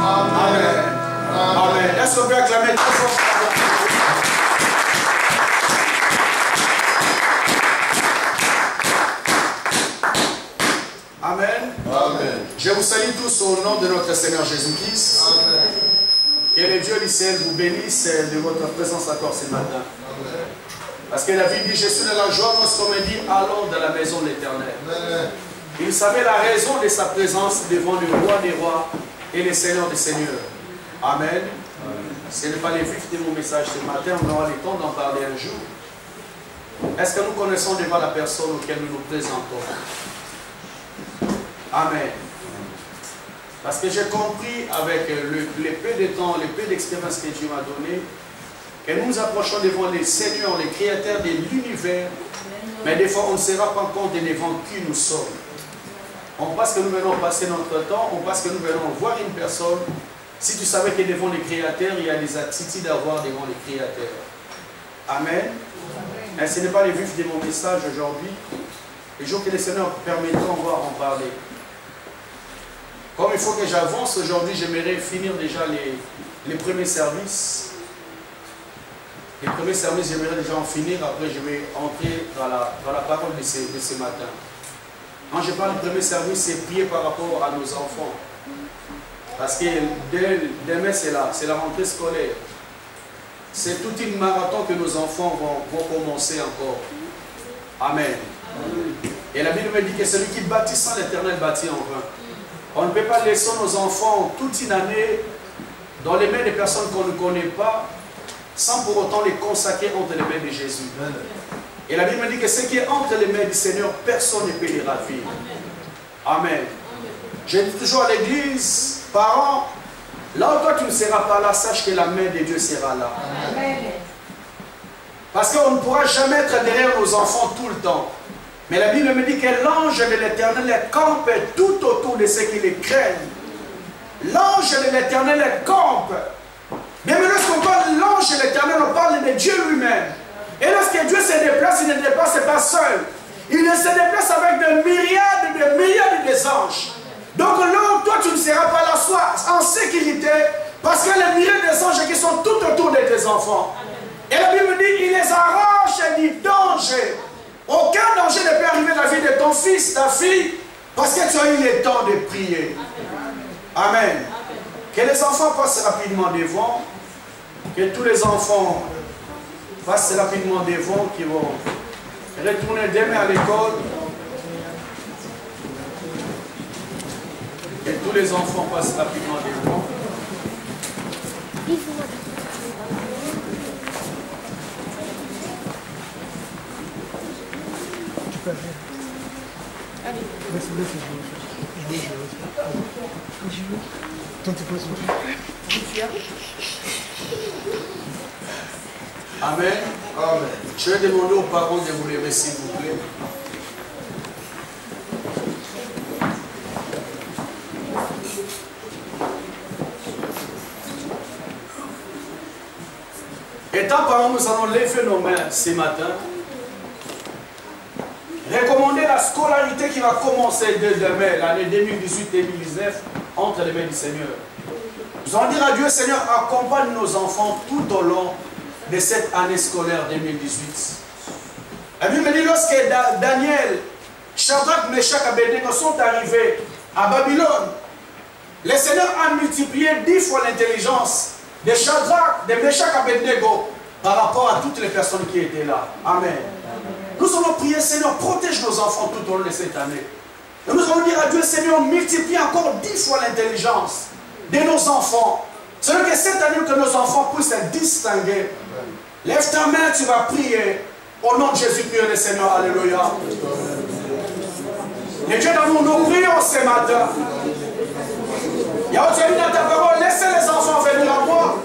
Amen. Amen. Est-ce qu'on peut acclamer très fort? Amen. Amen. Je vous salue tous au nom de notre Seigneur Jésus-Christ. Amen. Que le Dieu du ciel vous bénisse de votre présence encore ce matin. Amen. Parce que la Bible dit, je suis dans la joie lorsqu'on me dit, allons dans la maison de l'Éternel. Il savait la raison de sa présence devant le roi des rois et le Seigneur des seigneurs. Amen. Amen. Ce n'est pas le vif de mon message ce matin, on aura le temps d'en parler un jour. Est-ce que nous connaissons devant la personne auquel nous nous présentons? Amen. Parce que j'ai compris avec le peu de temps, le peu d'expérience que Dieu m'a donné, que nous nous approchons devant les seigneurs, les créateurs de l'univers, mais des fois on ne se rend pas compte devant qui nous sommes. On pense que nous venons passer notre temps, on pense que nous venons voir une personne. Si tu savais que devant les créateurs, il y a des attitudes à voir devant les créateurs. Amen. Mais ce n'est pas le vif de mon message aujourd'hui. Le jour que les seigneurs permettront, on va en parler. Comme il faut que j'avance aujourd'hui, j'aimerais finir déjà les premiers services. Les premiers services, j'aimerais déjà en finir. Après, je vais entrer dans la parole de ce matin. Quand je parle du premier service, c'est prier par rapport à nos enfants. Parce que demain, c'est la rentrée scolaire. C'est toute une marathon que nos enfants vont commencer encore. Amen. Et la Bible me dit que celui qui bâtit sans l'Éternel bâtit en vain. On ne peut pas laisser nos enfants toute une année dans les mains des personnes qu'on ne connaît pas, sans pour autant les consacrer entre les mains de Jésus. Et la Bible me dit que ce qui est entre les mains du Seigneur, personne ne peut les ravir. Amen. Je dis toujours à l'église, parents, là où toi tu ne seras pas là, sache que la main de Dieu sera là. Amen. Parce qu'on ne pourra jamais être derrière nos enfants tout le temps. Mais la Bible me dit que l'ange de l'Éternel campe tout autour de ceux qui les craignent. L'ange de l'Éternel campe. Même lorsqu'on parle de l'ange de l'Éternel, on parle de Dieu lui-même. Et lorsque Dieu se déplace, il ne se déplace pas seul. Il se déplace avec des myriades des anges. Donc là où toi tu ne seras pas là, sois en sécurité, parce que les myriades des anges qui sont tout autour de tes enfants. Et la Bible dit, il les arrache du danger. Aucun danger ne peut arriver dans la vie de ton fils, ta fille, parce que tu as eu le temps de prier. Amen. Que les enfants passent rapidement devant, que tous les enfants passent rapidement devant, qui vont retourner demain à l'école. Que tous les enfants passent rapidement devant. Allez. Amen. Amen. Je vais demander aux parents de vous lever s'il vous plaît. Étant parents, nous allons lever nos mains ce matin. Recommander la scolarité qui va commencer dès demain, l'année 2018-2019, entre les mains du Seigneur. Nous allons dire à Dieu, Seigneur, accompagne nos enfants tout au long de cette année scolaire 2018. La Bible me dit, lorsque Daniel, Shadrach, Meshach et Abednego sont arrivés à Babylone, le Seigneur a multiplié 10 fois l'intelligence de Shadrach, de Meshach et Abednego par rapport à toutes les personnes qui étaient là. Amen. Nous allons prier, Seigneur, protège nos enfants tout au long de cette année. Et nous allons dire à Dieu, Seigneur, multiplie encore 10 fois l'intelligence de nos enfants. C'est que cette année, que nos enfants puissent se distinguer. Lève ta main, tu vas prier. Au nom de Jésus, prions le Seigneur. Alléluia. Et Dieu d'amour, nous prions ce matin. Il y a autre chose dans ta parole, laissez les enfants venir à moi.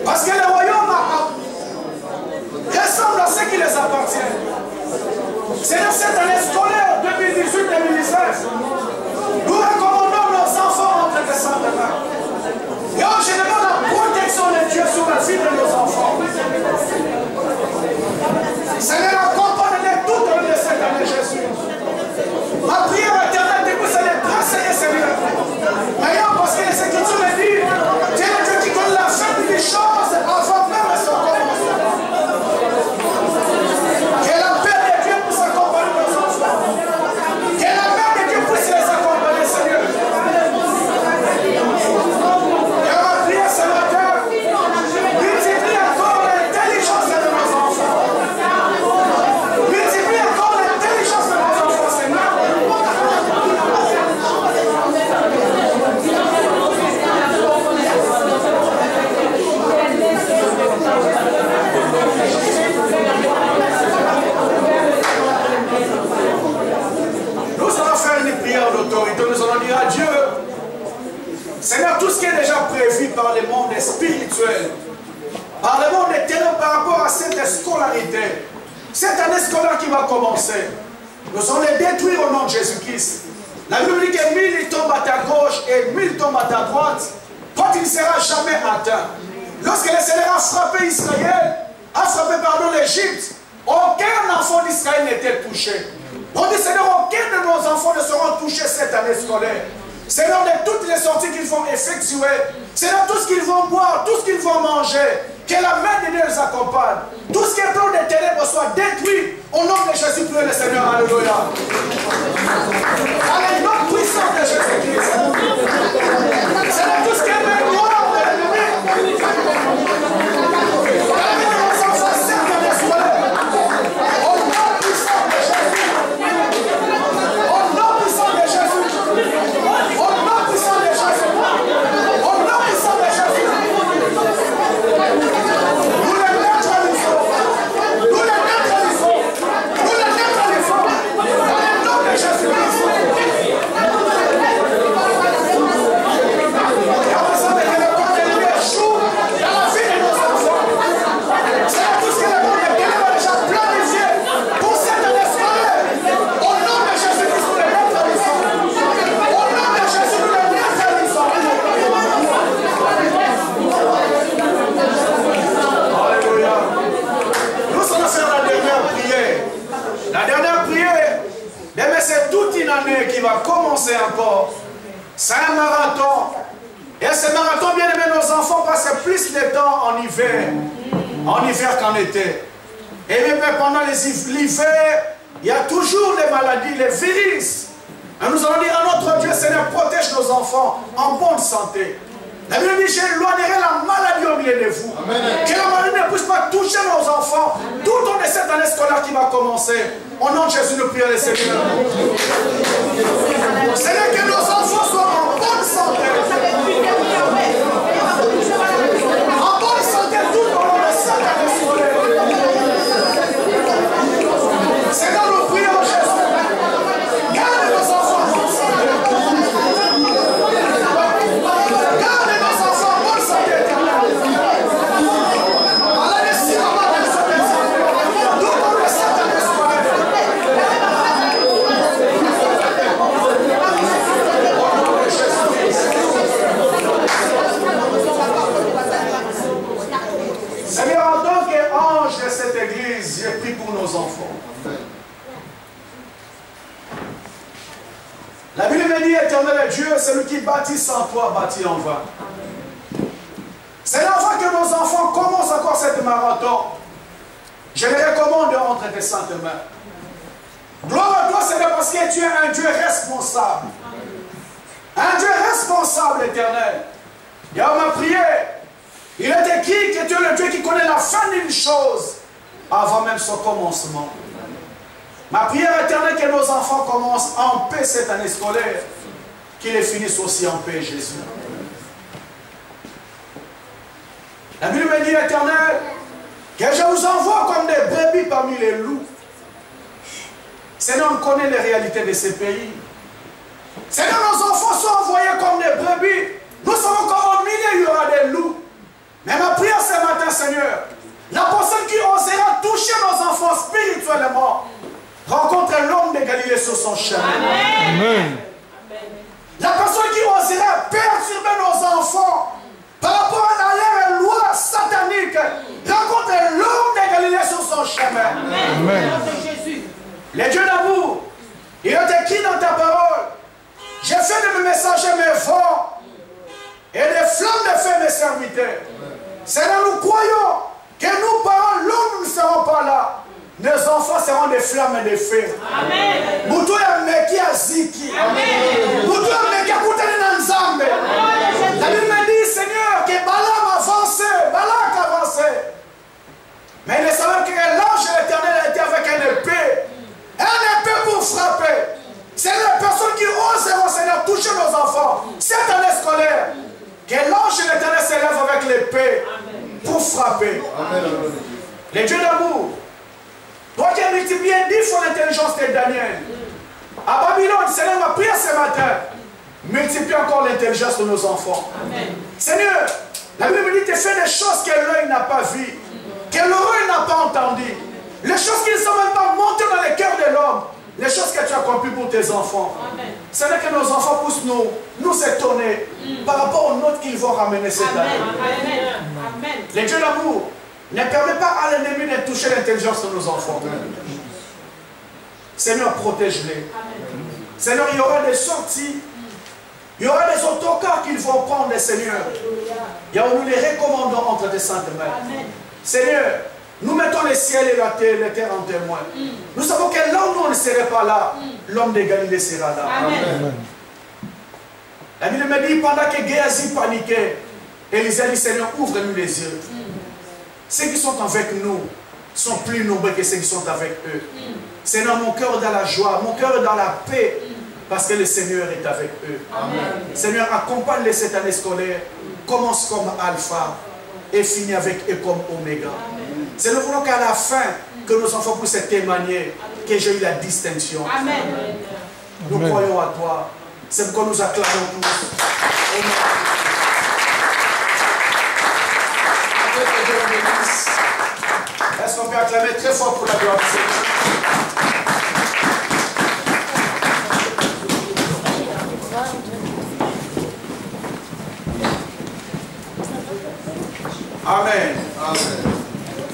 Parce que le royaume ressemble à ce qui les appartient. C'est dans cette année scolaire 2018-2019. Nous recommandons nos enfants entre les saints de main. Et en général, la protection de Dieu sur la vie de nos enfants. Seigneur, accompagne-les tout au long de cette année, Jésus. Ma prière éternelle, depuis c'est les grâces et Seigneur. D'ailleurs, parce que les Écritures Seigneur, tout ce qui est déjà prévu par le monde spirituel, par le monde des ténèbres par rapport à cette scolarité, cette année scolaire qui va commencer, nous allons les détruire au nom de Jésus-Christ. La Bible dit que 1000 tombent à ta gauche et 1000 tombent à ta droite. Toi, tu ne seras jamais atteint. Lorsque le Seigneur a frappé Israël, a frappé l'Égypte, aucun enfant d'Israël n'était touché. On dit, Seigneur, aucun de nos enfants ne seront touchés cette année scolaire. Seigneur, de toutes les sorties qu'ils vont effectuer, Seigneur, tout ce qu'ils vont boire, tout ce qu'ils vont manger, que la main de Dieu les accompagne. Tout ce qui est plan des ténèbres soit détruit. Au nom de Jésus, priez le Seigneur. Alléluia. Avec notre puissance de Jésus-Christ. Seigneur, tout ce qui est main noire de l'ennemi. Avec nos enfants, certes, des scolaires. Au nom puissant de Jésus. Au nom puissant de Jésus. Au nom puissant de Jésus. Au nom puissant de Jésus. Nous les neutralisons. Nous les neutralisons. Nous les neutralisons. Dans le nom de Jésus-Christ. Et on va savoir que le plan de Dieu échoue dans la vie de nos enfants. C'est tout ce que le plan de Dieu a déjà planifié pour cette année scolaire. Au nom de Jésus-Christ, nous les neutralisons. Au nom de Jésus, nous les neutralisons. Alléluia. Nous allons faire la dernière prière. La dernière prière, mais c'est toute une année qui va commencer encore. C'est un marathon. Et ce marathon, bien aimé, nos enfants passent plus de temps en hiver qu'en été. Et même pendant l'hiver, il y a toujours les maladies, les virus. Et nous allons dire à notre Dieu, Seigneur, protège nos enfants en bonne santé. La Bible dit, j'éloignerai la maladie au milieu de vous. Amen. Que la maladie ne puisse pas toucher nos enfants tout au long de cette année scolaire qui va commencer. Au nom de Jésus, nous prions le Seigneur. Seigneur, que nos enfants soient en bonne santé. En bonne santé tout au long de cette année scolaire. Seigneur, nous prions Jésus. Garde nos enfants en bonne santé. Garde nos enfants en bonne santé éternelle. Allez, si on va les sauver, tout au long de cette année scolaire. Seigneur, en tant qu'ange de cette église, j'ai pris pour nos enfants. La Bible me dit, éternel Dieu, celui qui bâtit sans toi, bâtit en vain. C'est l'enfant que nos enfants commencent encore cette marathon. Je les recommande entre tes saintes mains. Gloire à toi, Seigneur, parce que tu es un Dieu responsable. Un Dieu responsable, éternel. Et on m'a prié. Il est écrit que tu es le Dieu qui connaît la fin d'une chose avant même son commencement. Ma prière éternelle, que nos enfants commencent en paix cette année scolaire, qu'ils les finissent aussi en paix, Jésus. La Bible me dit, éternel, que je vous envoie comme des brebis parmi les loups. Seigneur, on connaît les réalités de ces pays. Seigneur, nos enfants sont envoyés comme des brebis. Nous savons qu'au milieu, il y aura des loups. Mais ma prière ce matin, Seigneur, la personne qui osera toucher nos enfants spirituellement, rencontre l'homme de Galilée sur son chemin. Amen. La personne qui osera perturber nos enfants par rapport à leur loi satanique, rencontre l'homme de Galilée sur son chemin. Amen. Les dieux d'amour, il est écrit dans ta parole, j'ai fait de mes messagers mes vents et des flammes de feu mes serviteurs. Seigneur, nous croyons que nous, parents, l'homme, nous ne serons pas là. Nos enfants seront des flammes et des feux. Amen. Mutu ya meki ya ziki. Amen. Mutu ya meki ya kutani na nzambe. La Bible me dit, Seigneur, que Balaam avançait, Balak avançait. Mais il savait que l'ange de l'Éternel était avec un épée. Un épée pour frapper. C'est les personnes qui oseront, Seigneur, toucher nos enfants. Cette année scolaire, que l'ange de l'Éternel s'élève avec l'épée pour frapper. Amen. Les dieux d'amour. Toi qui as multiplié 10 fois l'intelligence de Daniel. À Babylone, Seigneur m'a prié ce matin. multiplie encore l'intelligence de nos enfants. Amen. Seigneur, la Bible me dit, tu fais des choses que l'œil n'a pas vues, que l'oreille n'a pas entendues, les choses qui ne sont même pas montées dans les cœurs de l'homme, les choses que tu as accomplies pour tes enfants. C'est-à-dire que nos enfants puissent nous étonner par rapport aux notes qu'ils vont ramener cette année. Amen. Les dieux d'amour ne permet pas à l'ennemi de toucher l'intelligence de nos enfants. Seigneur, protège-les. Seigneur, il y aura des sorties, il y aura des autocars qu'ils vont prendre, Seigneur. Et nous les recommandons entre tes saintes mains. Seigneur, nous mettons le ciel et la terre en témoin. Nous savons que là où nous ne serait pas là, l'homme de Galilée sera là. Amen. La Bible me dit, pendant que Géasi paniquait, Élisée dit, Seigneur, ouvre-nous les yeux. Ceux qui sont avec nous sont plus nombreux que ceux qui sont avec eux. Seigneur, mon cœur est dans la joie, mon cœur est dans la paix, parce que le Seigneur est avec eux. Amen. Seigneur, accompagne-les cette année scolaire, commence comme Alpha et finit avec eux comme Oméga. C'est nous voulons qu'à la fin, que nos enfants puissent témoigner que j'ai eu la distinction. Amen. Nous croyons à toi. C'est pourquoi nous acclamons tous. Amen. Est-ce qu'on peut acclamer très fort pour la gloire du Seigneur? Amen. Amen.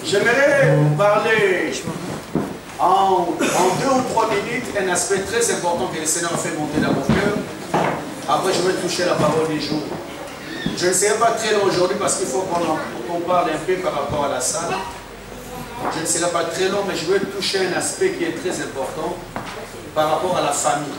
J'aimerais parler en 2 ou 3 minutes un aspect très important que le Seigneur a fait monter dans mon cœur. Après, je vais toucher la parole du jour. Je ne serai pas très long aujourd'hui parce qu'il faut qu'on parle un peu par rapport à la salle. Je ne serai pas très long, mais je vais toucher un aspect qui est très important par rapport à la famille.